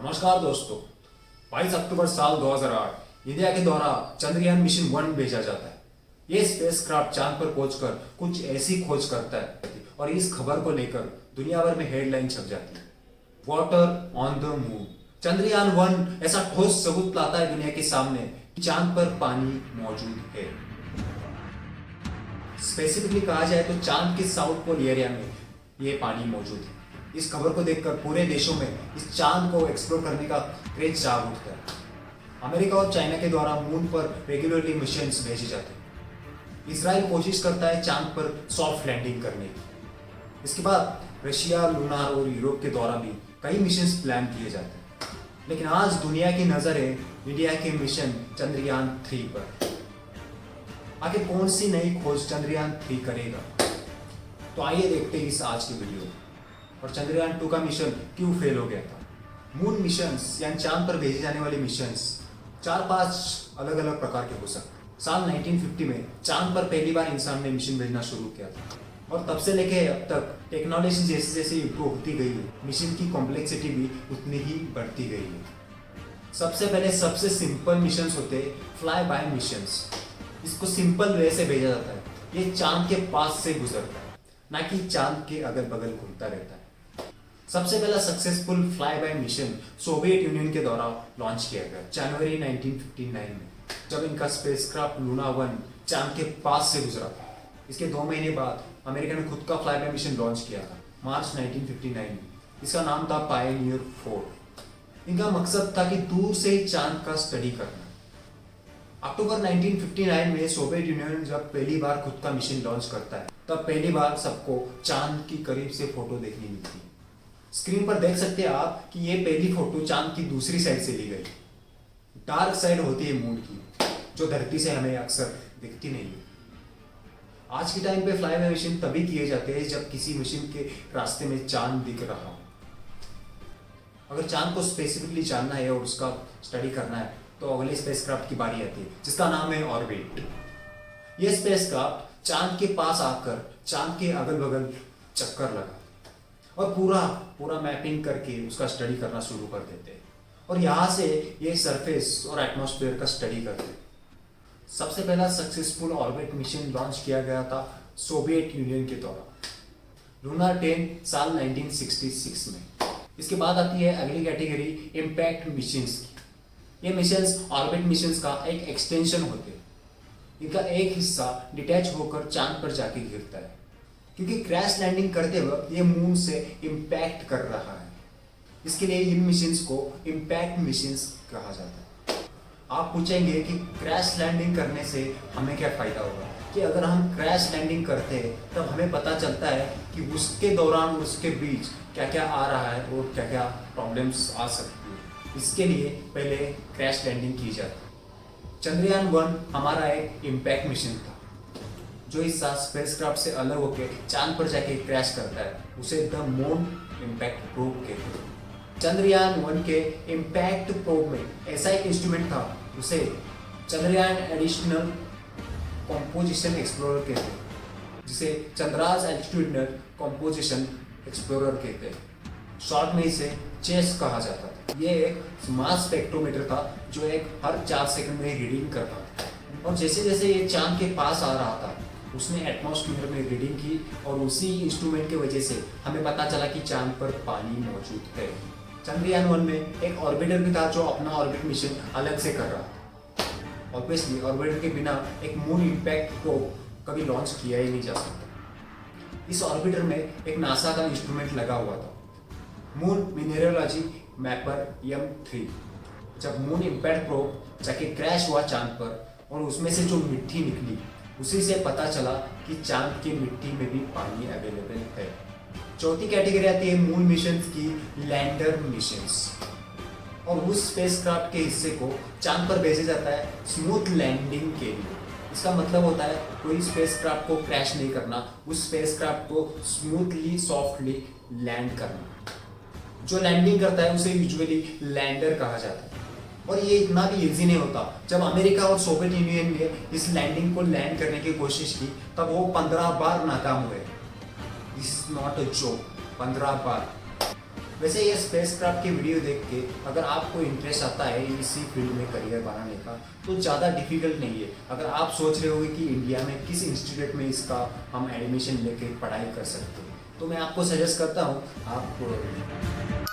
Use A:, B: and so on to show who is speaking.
A: नमस्कार दोस्तों। 22 अक्टूबर साल 2008 इंडिया के द्वारा चंद्रयान मिशन 1 भेजा जाता है। ये स्पेसक्राफ्ट चांद पर पहुंचकर कुछ ऐसी खोज करता है और इस खबर को लेकर दुनिया भर में हेडलाइन छप जाती है। Water on the moon. Chandrayaan 1 ऐसा ठोस सबूत लाता है दुनिया के सामने कि चांद पर पानी मौजूद है। स्पेसिफिकली कहा जाए तो चांद के साउथ पोल एरिया में ये पानी मौजूद है। इस खबर को देखकर पूरे देशों में इस चांद को एक्सप्लोर करने का क्रेज जाग उठता है। अमेरिका और चाइना के द्वारा मून पर रेगुलरली मिशंस भेजे जाते हैं। इसराइल कोशिश करता है चांद पर सॉफ्ट लैंडिंग करने की। इसके बाद रशिया, लूनार और यूरोप के द्वारा भी कई मिशंस प्लान किए जाते हैं। लेकिन आज दुनिया की नजर है इंडिया के मिशन चंद्रयान 3 पर। आखिर कौन सी नई खोज चंद्रयान 3 करेगा? तो आइए देखते हैं इस आज की वीडियो। और चंद्रयान 2 का मिशन क्यों फेल हो गया था? मून मिशंस यानी चांद पर भेजे जाने वाले मिशंस 4-5 अलग अलग प्रकार के हो सकते हैं। साल 1950 में चांद पर पहली बार इंसान ने मिशन भेजना शुरू किया था और तब से लेके अब तक टेक्नोलॉजी जैसे जैसे इम्प्रूव होती गई है, मिशन की कॉम्प्लेक्सिटी भी उतनी ही बढ़ती गई है। सबसे पहले सबसे सिंपल मिशंस होते हैं फ्लाई बाय मिशंस। इसको सिंपल वे से भेजा जाता है। ये चांद के पास से गुजरता है, ना कि चांद के अगल बगल घूमता रहता है। सबसे पहला successful fly bye mission Soviet union के द्वारा लॉन्च किया गया जनवरी 1959 में, जब इनका स्पेसक्राफ्ट लूना 1 चांद के पास से गुजरा था। इसके 2 महीने बाद अमेरिका ने खुद का फ्लाई बाय मिशन लॉन्च किया था मार्च 1959 में। इसका नाम था पायनियर 4। इनका मकसद था कि दूर से ही चांद का स्टडी करना। अक्टूबर 1959 में सोवियत यूनियन जब पहली बार खुद का मिशन लॉन्च करता है, तब पहली बार सबको चांद की करीब से फोटो देखने मिलती है। स्क्रीन पर देख सकते हैं आप कि ये पहली फोटो चांद की दूसरी साइड से ली गई। डार्क साइड होती है मून की, जो धरती से हमें अक्सर दिखती नहीं है। आज के टाइम पे फ्लाई बाय मिशन तभी किए जाते हैं जब किसी मिशन के रास्ते में चांद दिख रहा हो। अगर चांद को स्पेसिफिकली जानना है और उसका स्टडी करना है तो अगले स्पेसक्राफ्ट की बारी आती है, जिसका नाम है ऑर्बिट। यह स्पेसक्राफ्ट चांद के पास आकर चांद के अगल बगल चक्कर लगा और पूरा मैपिंग करके उसका स्टडी करना शुरू कर देते हैं और यहाँ से ये सरफेस और एटमॉस्फेयर का स्टडी करते हैं। सबसे पहला सक्सेसफुल ऑर्बिट मिशन लॉन्च किया गया था सोवियत यूनियन के द्वारा लूना 10 साल 1966 में। इसके बाद आती है अगली कैटेगरी इम्पैक्ट मिशंस की। ये मिशंस ऑर्बिट मिशंस का एक एक्सटेंशन होते हैं। इनका एक हिस्सा डिटैच होकर चांद पर जाके गिरता है, क्योंकि क्रैश लैंडिंग करते वक्त ये मून से इम्पैक्ट कर रहा है। इसके लिए इन मिशंस को इम्पैक्ट मिशंस कहा जाता है। आप पूछेंगे कि क्रैश लैंडिंग करने से हमें क्या फायदा होगा? कि अगर हम क्रैश लैंडिंग करते हैं तब हमें पता चलता है कि उसके दौरान उसके बीच क्या क्या आ रहा है और क्या क्या प्रॉब्लम्स आ सकती है। इसके लिए पहले क्रैश लैंडिंग की जाती है। चंद्रयान 1 हमारा एक इम्पैक्ट मिशन था, जो इस स्पेसक्राफ्ट से अलग होकर चांद पर जाके क्रैश करता है। उसे द मून इम्पैक्ट प्रोब कहते हैं। चंद्रयान 1 के इम्पैक्ट प्रोब में ऐसा एक इंस्ट्रूमेंट था, उसे चंद्रयान एडिशनल कंपोजिशन एक्सप्लोरर कहते हैं, जिसे चंद्रास एल्टीट्यूडनल कंपोजिशन एक्सप्लोरर कहते हैं। शॉर्ट में इसे चेस कहा जाता था। ये एक मास स्पेक्ट्रोमीटर था जो हर 4 सेकंड में रीडिंग करता था, और जैसे जैसे ये चांद के पास आ रहा था उसने एटमॉस्फेयर में रीडिंग की और उसी इंस्ट्रूमेंट की वजह से हमें पता चला कि चांद पर पानी मौजूद है। चंद्रयान 1 में एक ऑर्बिटर भी था जो अपना ऑर्बिट मिशन अलग से कर रहा था। ऑब्वियसली ऑर्बिटर के बिना एक मून इम्पैक्ट प्रोब कभी लॉन्च किया ही नहीं जा सकता। इस ऑर्बिटर में एक नासा का इंस्ट्रूमेंट लगा हुआ था, मून मिनरोलॉजी मैपर M3। जब मून इम्पैक्ट प्रोब जाके क्रैश हुआ चांद पर और उसमें से जो मिट्टी निकली, उसी से पता चला कि चांद की मिट्टी में भी पानी अवेलेबल है। चौथी कैटेगरी आती है मून मिशंस की लैंडर मिशंस, और उस स्पेसक्राफ्ट के हिस्से को चांद पर भेजा जाता है स्मूथ लैंडिंग के लिए। इसका मतलब होता है कोई स्पेसक्राफ्ट को क्रैश नहीं करना, उस स्पेसक्राफ्ट को स्मूथली सॉफ्टली लैंड करना। जो लैंडिंग करता है उसे यूजुअली लैंडर कहा जाता है, और ये इतना भी इजी नहीं होता। जब अमेरिका और सोवियत यूनियन ने इस लैंडिंग को लैंड करने की कोशिश की तब वो 15 बार नाकाम हुए। This is not a joke, 15 बार। वैसे ये स्पेसक्राफ्ट की वीडियो देख के अगर आपको इंटरेस्ट आता है इसी फील्ड में करियर बनाने का तो ज़्यादा डिफिकल्ट नहीं है। अगर आप सोच रहे होगे कि इंडिया में किस इंस्टीट्यूट में इसका हम एडमिशन लेके पढ़ाई कर सकते हैं तो मैं आपको सजेस्ट करता हूँ आप